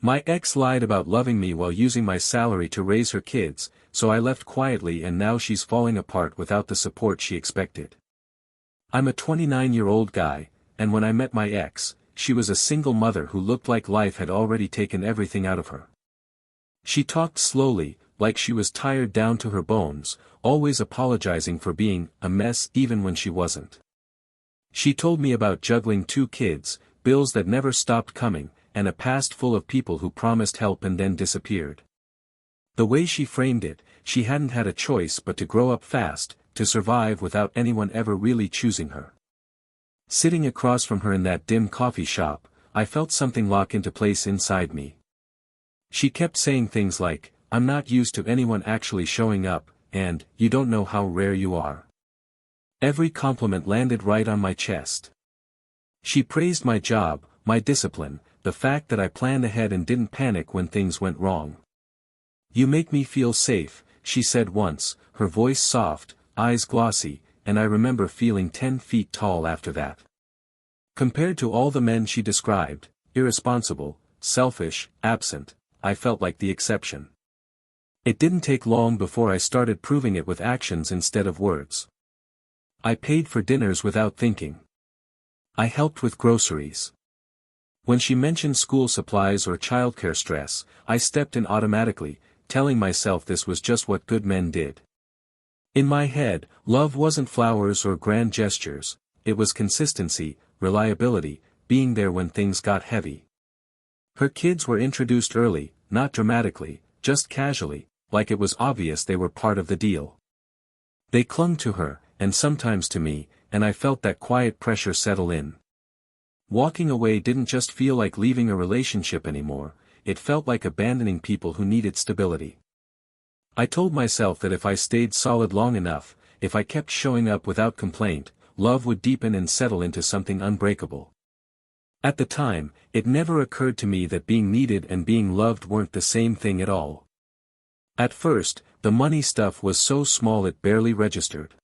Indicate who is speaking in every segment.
Speaker 1: My ex lied about loving me while using my salary to raise her kids, so I left quietly and now she's falling apart without the support she expected. I'm a 29-year-old guy, and when I met my ex, she was a single mother who looked like life had already taken everything out of her. She talked slowly, like she was tired down to her bones, always apologizing for being a mess even when she wasn't. She told me about juggling 2 kids, bills that never stopped coming, and a past full of people who promised help and then disappeared. The way she framed it, she hadn't had a choice but to grow up fast, to survive without anyone ever really choosing her. Sitting across from her in that dim coffee shop, I felt something lock into place inside me. She kept saying things like, "I'm not used to anyone actually showing up," and, "You don't know how rare you are." Every compliment landed right on my chest. She praised my job, my discipline, the fact that I planned ahead and didn't panic when things went wrong. "You make me feel safe," she said once, her voice soft, eyes glossy, and I remember feeling 10 feet tall after that. Compared to all the men she described, irresponsible, selfish, absent, I felt like the exception. It didn't take long before I started proving it with actions instead of words. I paid for dinners without thinking. I helped with groceries. When she mentioned school supplies or childcare stress, I stepped in automatically, telling myself this was just what good men did. In my head, love wasn't flowers or grand gestures, it was consistency, reliability, being there when things got heavy. Her kids were introduced early, not dramatically, just casually, like it was obvious they were part of the deal. They clung to her, and sometimes to me, and I felt that quiet pressure settle in. Walking away didn't just feel like leaving a relationship anymore, it felt like abandoning people who needed stability. I told myself that if I stayed solid long enough, if I kept showing up without complaint, love would deepen and settle into something unbreakable. At the time, it never occurred to me that being needed and being loved weren't the same thing at all. At first, the money stuff was so small it barely registered.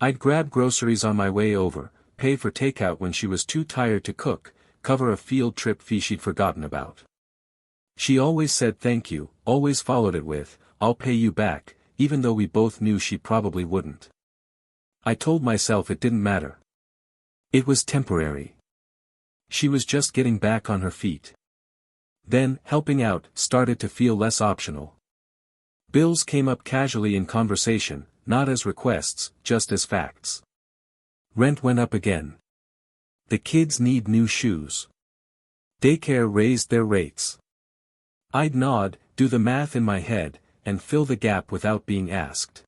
Speaker 1: I'd grab groceries on my way over, pay for takeout when she was too tired to cook, cover a field trip fee she'd forgotten about. She always said thank you, always followed it with, "I'll pay you back," even though we both knew she probably wouldn't. I told myself it didn't matter. It was temporary. She was just getting back on her feet. Then, helping out started to feel less optional. Bills came up casually in conversation, not as requests, just as facts. Rent went up again. The kids need new shoes. Daycare raised their rates. I'd nod, do the math in my head, and fill the gap without being asked.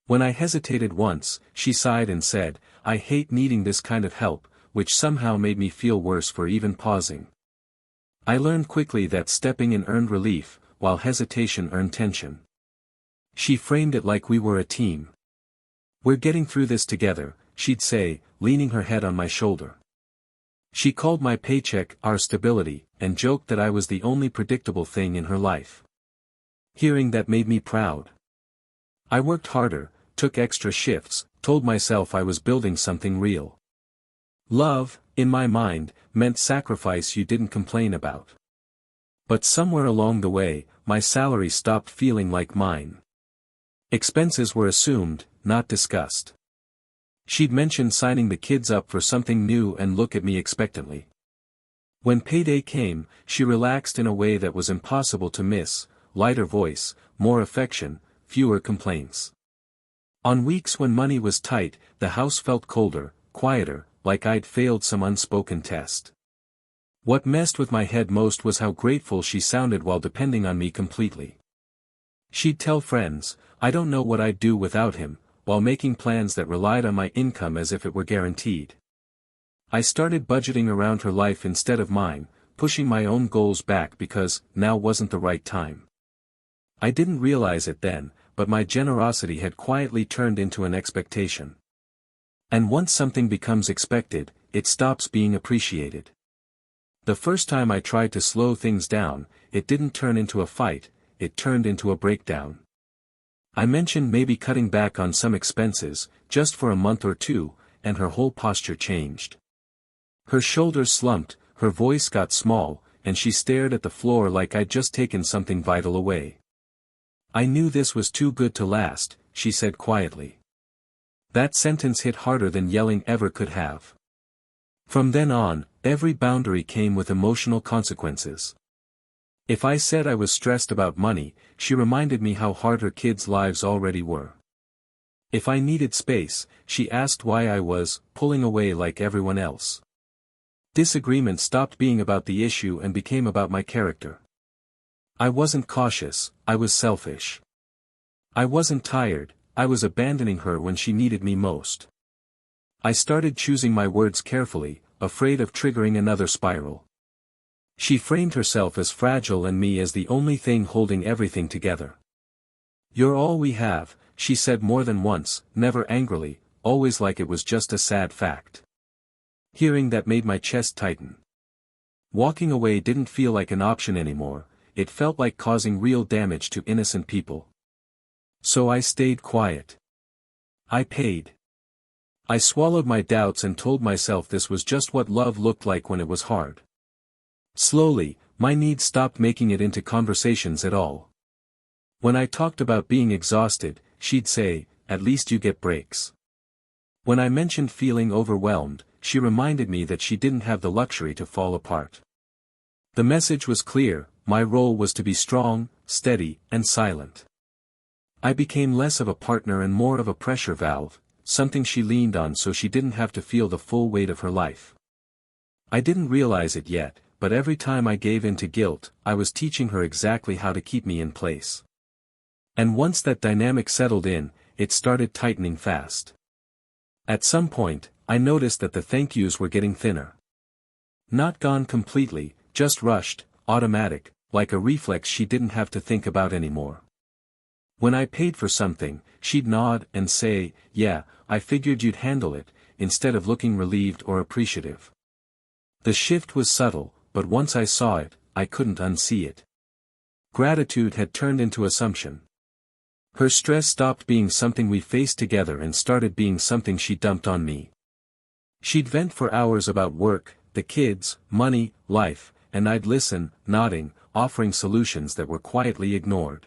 Speaker 1: When I hesitated once, she sighed and said, "I hate needing this kind of help," which somehow made me feel worse for even pausing. I learned quickly that stepping in earned relief, while hesitation earned tension. She framed it like we were a team. "We're getting through this together," she'd say, leaning her head on my shoulder. She called my paycheck our stability, and joked that I was the only predictable thing in her life. Hearing that made me proud. I worked harder, took extra shifts, told myself I was building something real. Love, in my mind, meant sacrifice you didn't complain about. But somewhere along the way, my salary stopped feeling like mine. Expenses were assumed, not discussed. She'd mentioned signing the kids up for something new and look at me expectantly. When payday came, she relaxed in a way that was impossible to miss, lighter voice, more affection, fewer complaints. On weeks when money was tight, the house felt colder, quieter, like I'd failed some unspoken test. What messed with my head most was how grateful she sounded while depending on me completely. She'd tell friends, "I don't know what I'd do without him," while making plans that relied on my income as if it were guaranteed. I started budgeting around her life instead of mine, pushing my own goals back because now wasn't the right time. I didn't realize it then, but my generosity had quietly turned into an expectation. And once something becomes expected, it stops being appreciated. The first time I tried to slow things down, it didn't turn into a fight, it turned into a breakdown. I mentioned maybe cutting back on some expenses, just for a month or two, and her whole posture changed. Her shoulders slumped, her voice got small, and she stared at the floor like I'd just taken something vital away. "I knew this was too good to last," she said quietly. That sentence hit harder than yelling ever could have. From then on, every boundary came with emotional consequences. If I said I was stressed about money, she reminded me how hard her kids' lives already were. If I needed space, she asked why I was pulling away like everyone else. Disagreement stopped being about the issue and became about my character. I wasn't cautious, I was selfish. I wasn't tired, I was abandoning her when she needed me most. I started choosing my words carefully, afraid of triggering another spiral. She framed herself as fragile and me as the only thing holding everything together. "You're all we have," she said more than once, never angrily, always like it was just a sad fact. Hearing that made my chest tighten. Walking away didn't feel like an option anymore, it felt like causing real damage to innocent people. So I stayed quiet. I paid. I swallowed my doubts and told myself this was just what love looked like when it was hard. Slowly, my needs stopped making it into conversations at all. When I talked about being exhausted, she'd say, "At least you get breaks." When I mentioned feeling overwhelmed, she reminded me that she didn't have the luxury to fall apart. The message was clear, my role was to be strong, steady, and silent. I became less of a partner and more of a pressure valve, something she leaned on so she didn't have to feel the full weight of her life. I didn't realize it yet, but every time I gave in to guilt, I was teaching her exactly how to keep me in place. And once that dynamic settled in, it started tightening fast. At some point, I noticed that the thank yous were getting thinner. Not gone completely, just rushed, automatic, like a reflex she didn't have to think about anymore. When I paid for something, she'd nod and say, "Yeah, I figured you'd handle it," instead of looking relieved or appreciative. The shift was subtle, but once I saw it, I couldn't unsee it. Gratitude had turned into assumption. Her stress stopped being something we faced together and started being something she dumped on me. She'd vent for hours about work, the kids, money, life, and I'd listen, nodding, offering solutions that were quietly ignored.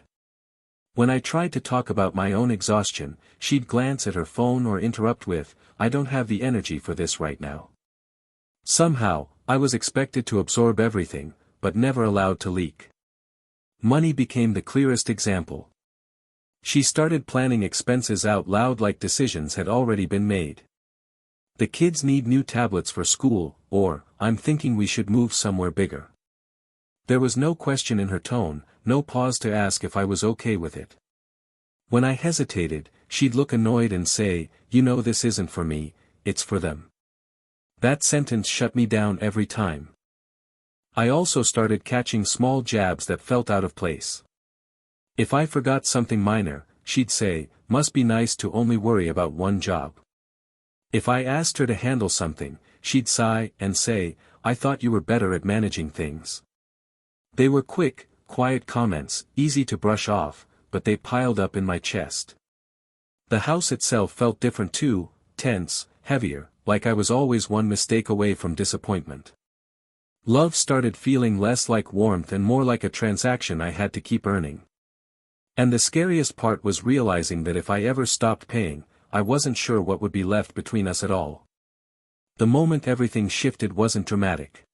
Speaker 1: When I tried to talk about my own exhaustion, she'd glance at her phone or interrupt with, "I don't have the energy for this right now." Somehow, I was expected to absorb everything, but never allowed to leak. Money became the clearest example. She started planning expenses out loud like decisions had already been made. "The kids need new tablets for school," or, "I'm thinking we should move somewhere bigger." There was no question in her tone, no pause to ask if I was okay with it. When I hesitated, she'd look annoyed and say, "You know this isn't for me, it's for them." That sentence shut me down every time. I also started catching small jabs that felt out of place. If I forgot something minor, she'd say, "Must be nice to only worry about one job." If I asked her to handle something, she'd sigh and say, "I thought you were better at managing things." They were quick, quiet comments, easy to brush off, but they piled up in my chest. The house itself felt different too, tense, heavier, like I was always one mistake away from disappointment. Love started feeling less like warmth and more like a transaction I had to keep earning. And the scariest part was realizing that if I ever stopped paying, I wasn't sure what would be left between us at all. The moment everything shifted wasn't dramatic.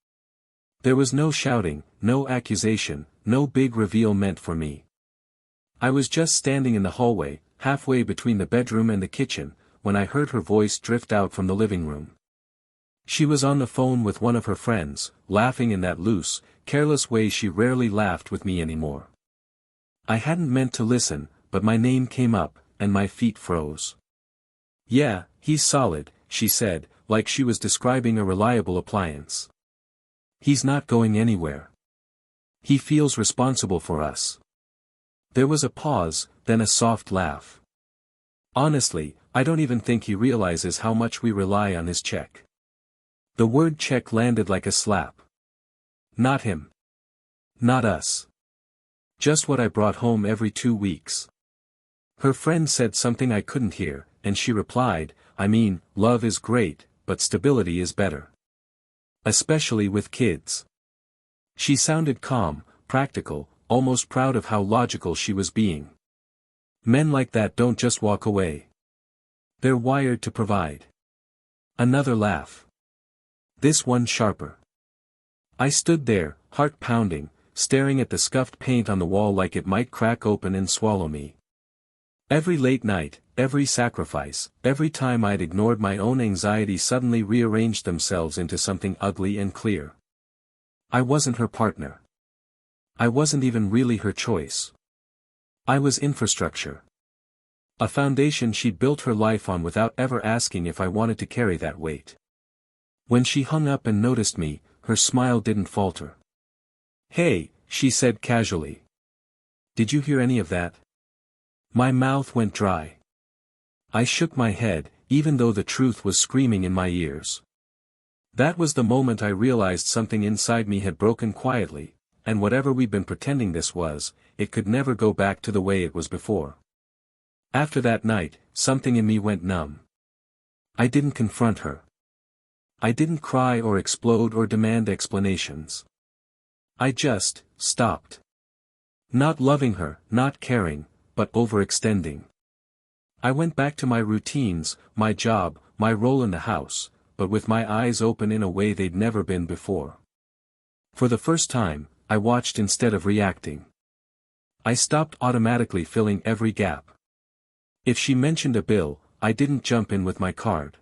Speaker 1: There was no shouting, no accusation, no big reveal meant for me. I was just standing in the hallway, halfway between the bedroom and the kitchen, when I heard her voice drift out from the living room. She was on the phone with one of her friends, laughing in that loose, careless way she rarely laughed with me anymore. I hadn't meant to listen, but my name came up, and my feet froze. "Yeah, he's solid," she said, like she was describing a reliable appliance. "He's not going anywhere. He feels responsible for us." There was a pause, then a soft laugh. "Honestly, I don't even think he realizes how much we rely on his check." The word check landed like a slap. Not him. Not us. Just what I brought home every 2 weeks. Her friend said something I couldn't hear, and she replied, "I mean, love is great, but stability is better. Especially with kids." She sounded calm, practical, almost proud of how logical she was being. Men like that don't just walk away. They're wired to provide. Another laugh. This one sharper. I stood there, heart pounding, staring at the scuffed paint on the wall like it might crack open and swallow me. Every late night, every sacrifice, every time I'd ignored my own anxiety suddenly rearranged themselves into something ugly and clear. I wasn't her partner. I wasn't even really her choice. I was infrastructure. A foundation she'd built her life on without ever asking if I wanted to carry that weight. When she hung up and noticed me, her smile didn't falter. "Hey," she said casually. "Did you hear any of that?" My mouth went dry. I shook my head, even though the truth was screaming in my ears. That was the moment I realized something inside me had broken quietly, and whatever we'd been pretending this was, it could never go back to the way it was before. After that night, something in me went numb. I didn't confront her. I didn't cry or explode or demand explanations. I just stopped. Not loving her, not caring, but overextending. I went back to my routines, my job, my role in the house, but with my eyes open in a way they'd never been before. For the first time, I watched instead of reacting. I stopped automatically filling every gap. If she mentioned a bill, I didn't jump in with my card.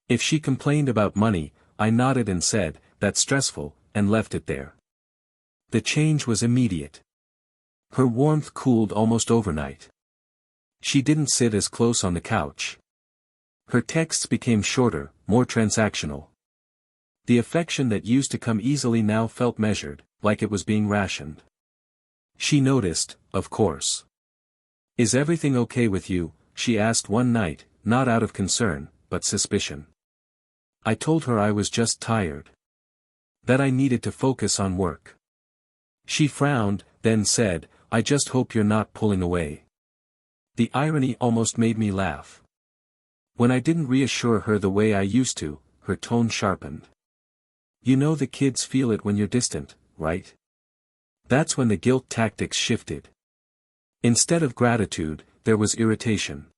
Speaker 1: If she complained about money, I nodded and said, "That's stressful," and left it there. The change was immediate. Her warmth cooled almost overnight. She didn't sit as close on the couch. Her texts became shorter, more transactional. The affection that used to come easily now felt measured, like it was being rationed. She noticed, of course. "Is everything okay with you?" she asked one night, not out of concern, but suspicion. I told her I was just tired. That I needed to focus on work. She frowned, then said, "I just hope you're not pulling away." The irony almost made me laugh. When I didn't reassure her the way I used to, her tone sharpened. "You know the kids feel it when you're distant, right?" That's when the guilt tactics shifted. Instead of gratitude, there was irritation.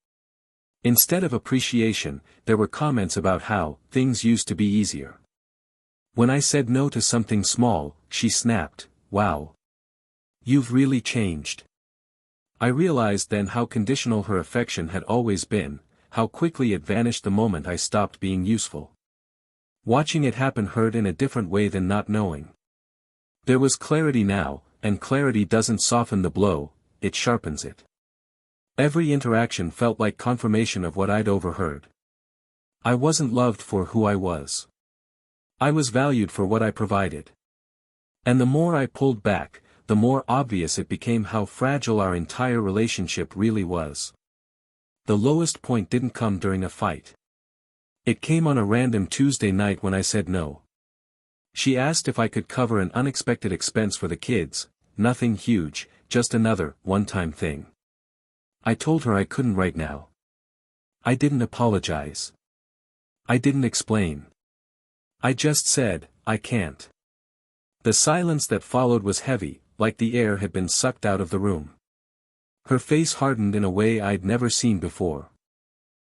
Speaker 1: Instead of appreciation, there were comments about how things used to be easier. When I said no to something small, she snapped, "Wow. You've really changed." I realized then how conditional her affection had always been, how quickly it vanished the moment I stopped being useful. Watching it happen hurt in a different way than not knowing. There was clarity now, and clarity doesn't soften the blow, it sharpens it. Every interaction felt like confirmation of what I'd overheard. I wasn't loved for who I was. I was valued for what I provided. And the more I pulled back, the more obvious it became how fragile our entire relationship really was. The lowest point didn't come during a fight. It came on a random Tuesday night when I said no. She asked if I could cover an unexpected expense for the kids, nothing huge, just another one-time thing. I told her I couldn't right now. I didn't apologize. I didn't explain. I just said, "I can't." The silence that followed was heavy, like the air had been sucked out of the room. Her face hardened in a way I'd never seen before.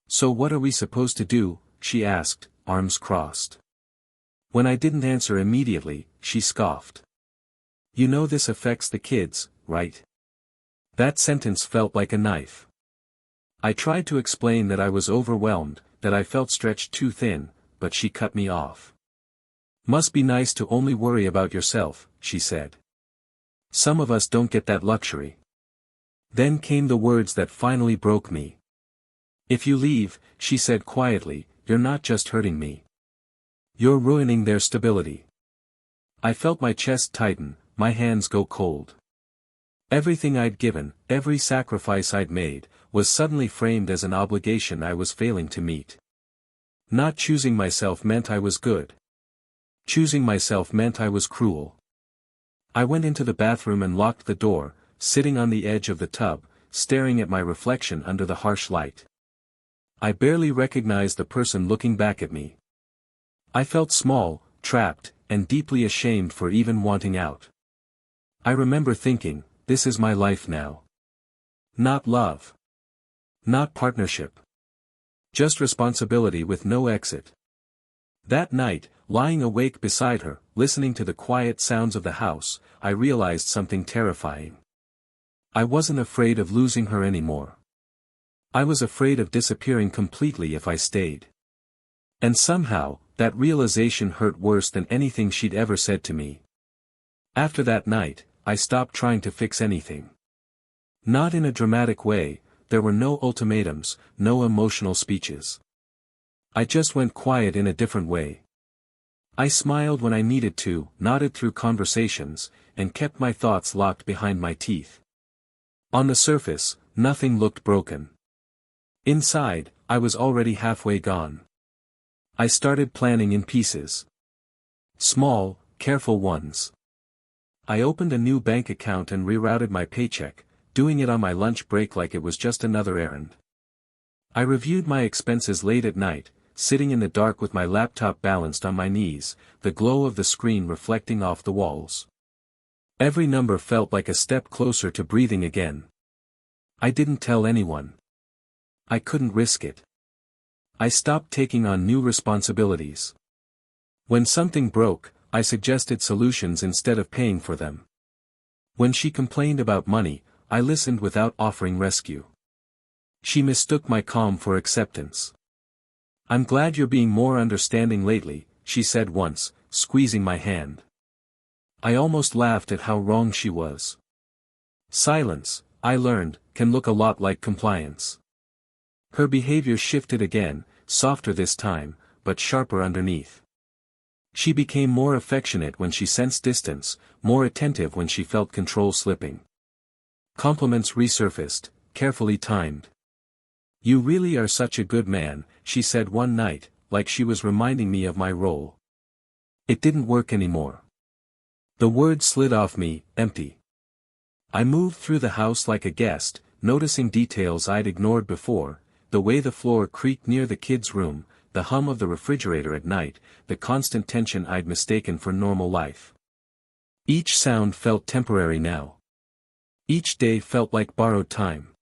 Speaker 1: "So what are we supposed to do?" she asked, arms crossed. When I didn't answer immediately, she scoffed. "You know this affects the kids, right?" That sentence felt like a knife. I tried to explain that I was overwhelmed, that I felt stretched too thin, but she cut me off. "Must be nice to only worry about yourself," she said. "Some of us don't get that luxury." Then came the words that finally broke me. "If you leave," she said quietly, "you're not just hurting me. You're ruining their stability." I felt my chest tighten, my hands go cold. Everything I'd given, every sacrifice I'd made, was suddenly framed as an obligation I was failing to meet. Not choosing myself meant I was good. Choosing myself meant I was cruel. I went into the bathroom and locked the door, sitting on the edge of the tub, staring at my reflection under the harsh light. I barely recognized the person looking back at me. I felt small, trapped, and deeply ashamed for even wanting out. I remember thinking, this is my life now. Not love. Not partnership. Just responsibility with no exit. That night, lying awake beside her, listening to the quiet sounds of the house, I realized something terrifying. I wasn't afraid of losing her anymore. I was afraid of disappearing completely if I stayed. And somehow, that realization hurt worse than anything she'd ever said to me. After that night, I stopped trying to fix anything. Not in a dramatic way, there were no ultimatums, no emotional speeches. I just went quiet in a different way. I smiled when I needed to, nodded through conversations, and kept my thoughts locked behind my teeth. On the surface, nothing looked broken. Inside, I was already halfway gone. I started planning in pieces. Small, careful ones. I opened a new bank account and rerouted my paycheck, doing it on my lunch break like it was just another errand. I reviewed my expenses late at night, sitting in the dark with my laptop balanced on my knees, the glow of the screen reflecting off the walls. Every number felt like a step closer to breathing again. I didn't tell anyone. I couldn't risk it. I stopped taking on new responsibilities. When something broke, I suggested solutions instead of paying for them. When she complained about money, I listened without offering rescue. She mistook my calm for acceptance. "I'm glad you're being more understanding lately," she said once, squeezing my hand. I almost laughed at how wrong she was. Silence, I learned, can look a lot like compliance. Her behavior shifted again, softer this time, but sharper underneath. She became more affectionate when she sensed distance, more attentive when she felt control slipping. Compliments resurfaced, carefully timed. "You really are such a good man," she said one night, like she was reminding me of my role. It didn't work anymore. The word slid off me, empty. I moved through the house like a guest, noticing details I'd ignored before, the way the floor creaked near the kids' room, the hum of the refrigerator at night, the constant tension I'd mistaken for normal life. Each sound felt temporary now. Each day felt like borrowed time.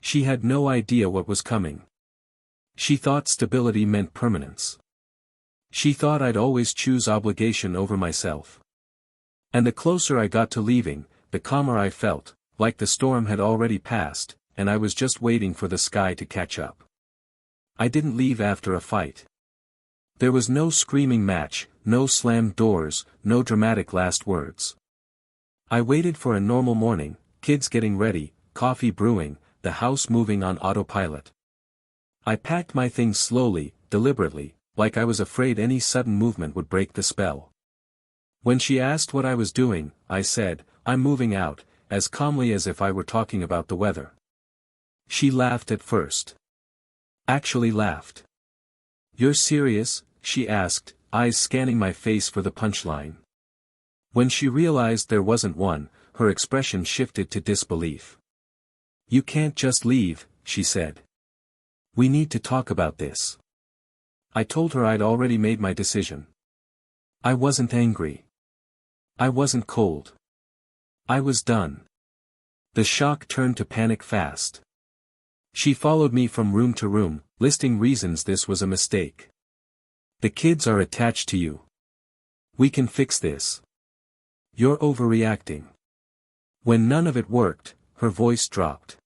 Speaker 1: She had no idea what was coming. She thought stability meant permanence. She thought I'd always choose obligation over myself. And the closer I got to leaving, the calmer I felt, like the storm had already passed, and I was just waiting for the sky to catch up. I didn't leave after a fight. There was no screaming match, no slammed doors, no dramatic last words. I waited for a normal morning, kids getting ready, coffee brewing, the house moving on autopilot. I packed my things slowly, deliberately, like I was afraid any sudden movement would break the spell. When she asked what I was doing, I said, "I'm moving out," as calmly as if I were talking about the weather. She laughed at first. Actually laughed. "You're serious?" she asked, eyes scanning my face for the punchline. When she realized there wasn't one, her expression shifted to disbelief. "You can't just leave," she said. "We need to talk about this." I told her I'd already made my decision. I wasn't angry. I wasn't cold. I was done. The shock turned to panic fast. She followed me from room to room, listing reasons this was a mistake. "The kids are attached to you. We can fix this. You're overreacting." When none of it worked, her voice dropped.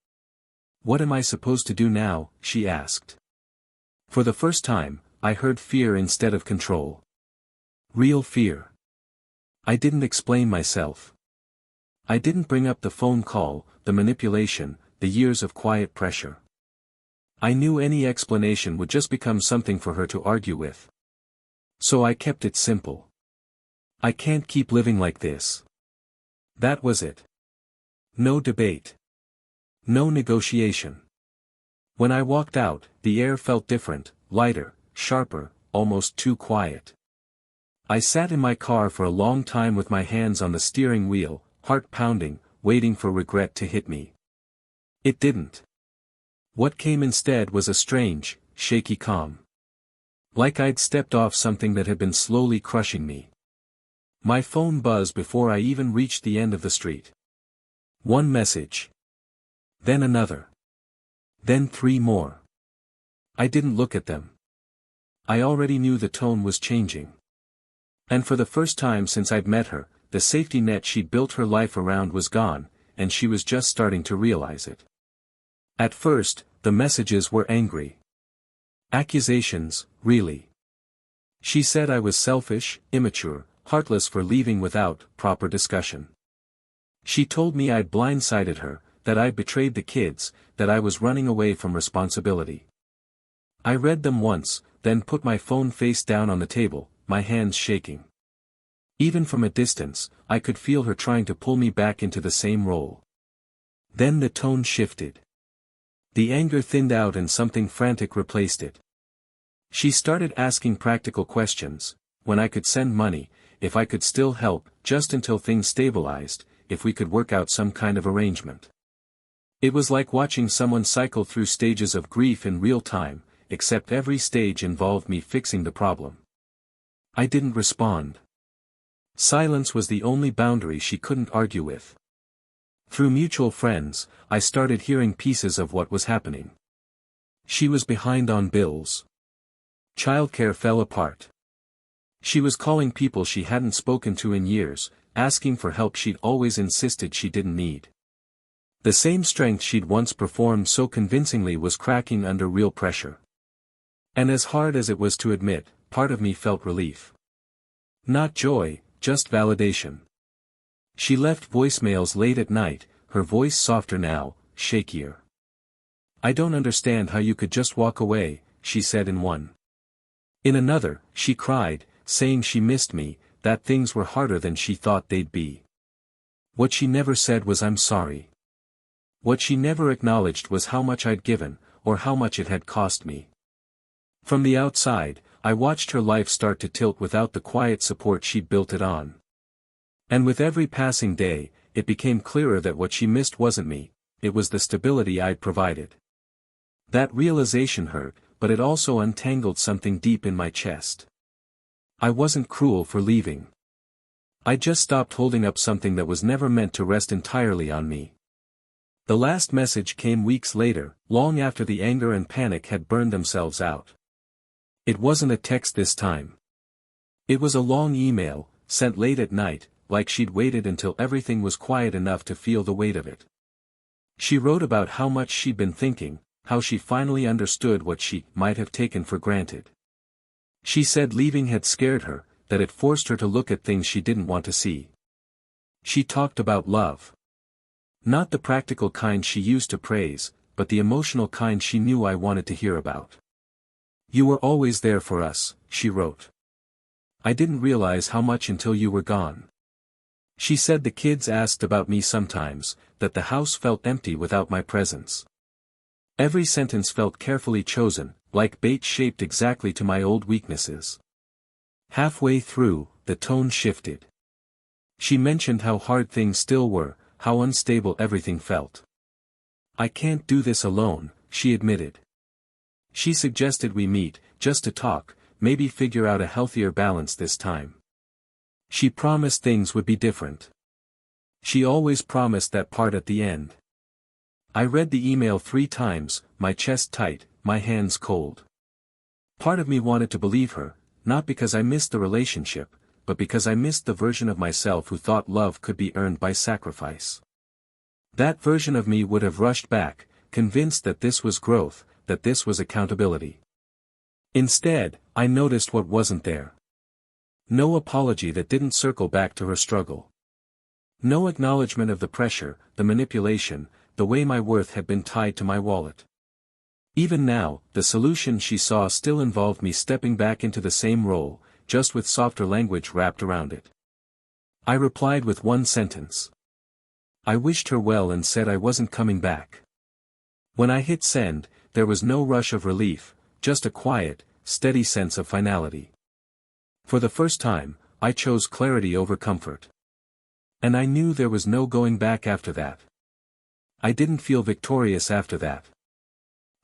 Speaker 1: "What am I supposed to do now?" she asked. For the first time, I heard fear instead of control. Real fear. I didn't explain myself. I didn't bring up the phone call, the manipulation, the years of quiet pressure. I knew any explanation would just become something for her to argue with. So I kept it simple. "I can't keep living like this." That was it. No debate. No negotiation. When I walked out, the air felt different, lighter, sharper, almost too quiet. I sat in my car for a long time with my hands on the steering wheel, heart pounding, waiting for regret to hit me. It didn't. What came instead was a strange, shaky calm. Like I'd stepped off something that had been slowly crushing me. My phone buzzed before I even reached the end of the street. One message. Then another. Then 3 more. I didn't look at them. I already knew the tone was changing. And for the first time since I'd met her, the safety net she'd built her life around was gone, and she was just starting to realize it. At first, the messages were angry. Accusations, really. She said I was selfish, immature, heartless for leaving without proper discussion. She told me I'd blindsided her, that I'd betrayed the kids, that I was running away from responsibility. I read them once, then put my phone face down on the table, my hands shaking. Even from a distance, I could feel her trying to pull me back into the same role. Then the tone shifted. The anger thinned out and something frantic replaced it. She started asking practical questions: when I could send money, if I could still help, just until things stabilized, if we could work out some kind of arrangement. It was like watching someone cycle through stages of grief in real time, except every stage involved me fixing the problem. I didn't respond. Silence was the only boundary she couldn't argue with. Through mutual friends, I started hearing pieces of what was happening. She was behind on bills. Childcare fell apart. She was calling people she hadn't spoken to in years, asking for help she'd always insisted she didn't need. The same strength she'd once performed so convincingly was cracking under real pressure. And as hard as it was to admit, part of me felt relief. Not joy, just validation. She left voicemails late at night, her voice softer now, shakier. "I don't understand how you could just walk away," she said in one. In another, she cried, saying she missed me, that things were harder than she thought they'd be. What she never said was "I'm sorry." What she never acknowledged was how much I'd given, or how much it had cost me. From the outside, I watched her life start to tilt without the quiet support she'd built it on. And with every passing day, it became clearer that what she missed wasn't me, it was the stability I'd provided. That realization hurt, but it also untangled something deep in my chest. I wasn't cruel for leaving. I just stopped holding up something that was never meant to rest entirely on me. The last message came weeks later, long after the anger and panic had burned themselves out. It wasn't a text this time. It was a long email, sent late at night, like she'd waited until everything was quiet enough to feel the weight of it. She wrote about how much she'd been thinking, how she finally understood what she might have taken for granted. She said leaving had scared her, that it forced her to look at things she didn't want to see. She talked about love. Not the practical kind she used to praise, but the emotional kind she knew I wanted to hear about. "You were always there for us," she wrote. "I didn't realize how much until you were gone." She said the kids asked about me sometimes, that the house felt empty without my presence. Every sentence felt carefully chosen, like bait shaped exactly to my old weaknesses. Halfway through, the tone shifted. She mentioned how hard things still were, how unstable everything felt. "I can't do this alone," she admitted. She suggested we meet, just to talk, maybe figure out a healthier balance this time. She promised things would be different. She always promised that part at the end. I read the email 3 times, my chest tight, my hands cold. Part of me wanted to believe her, not because I missed the relationship, but because I missed the version of myself who thought love could be earned by sacrifice. That version of me would have rushed back, convinced that this was growth, that this was accountability. Instead, I noticed what wasn't there. No apology that didn't circle back to her struggle. No acknowledgement of the pressure, the manipulation, the way my worth had been tied to my wallet. Even now, the solution she saw still involved me stepping back into the same role, just with softer language wrapped around it. I replied with one sentence. I wished her well and said I wasn't coming back. When I hit send, there was no rush of relief, just a quiet, steady sense of finality. For the first time, I chose clarity over comfort. And I knew there was no going back after that. I didn't feel victorious after that.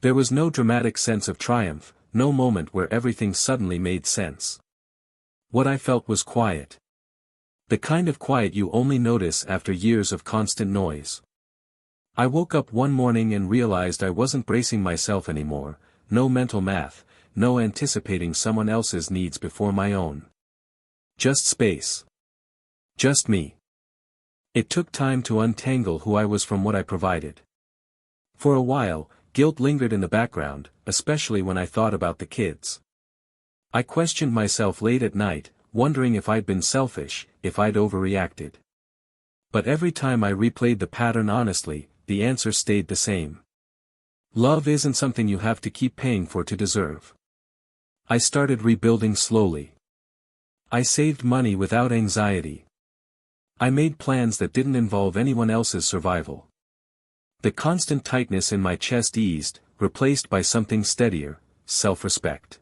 Speaker 1: There was no dramatic sense of triumph, no moment where everything suddenly made sense. What I felt was quiet. The kind of quiet you only notice after years of constant noise. I woke up one morning and realized I wasn't bracing myself anymore, no mental math, no anticipating someone else's needs before my own. Just space. Just me. It took time to untangle who I was from what I provided. For a while, guilt lingered in the background, especially when I thought about the kids. I questioned myself late at night, wondering if I'd been selfish, if I'd overreacted. But every time I replayed the pattern honestly, the answer stayed the same. Love isn't something you have to keep paying for to deserve. I started rebuilding slowly. I saved money without anxiety. I made plans that didn't involve anyone else's survival. The constant tightness in my chest eased, replaced by something steadier, self-respect.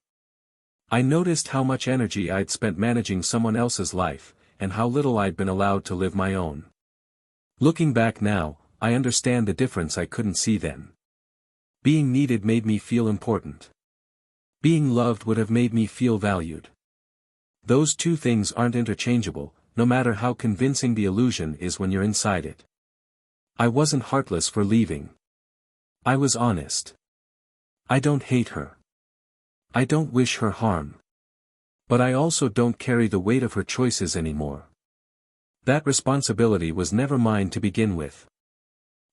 Speaker 1: I noticed how much energy I'd spent managing someone else's life, and how little I'd been allowed to live my own. Looking back now, I understand the difference I couldn't see then. Being needed made me feel important. Being loved would have made me feel valued. Those two things aren't interchangeable, no matter how convincing the illusion is when you're inside it. I wasn't heartless for leaving. I was honest. I don't hate her. I don't wish her harm. But I also don't carry the weight of her choices anymore. That responsibility was never mine to begin with.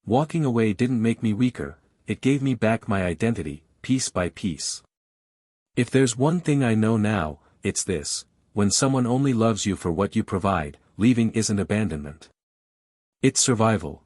Speaker 1: Walking away didn't make me weaker, it gave me back my identity, piece by piece. If there's one thing I know now, it's this: when someone only loves you for what you provide, leaving isn't abandonment. It's survival.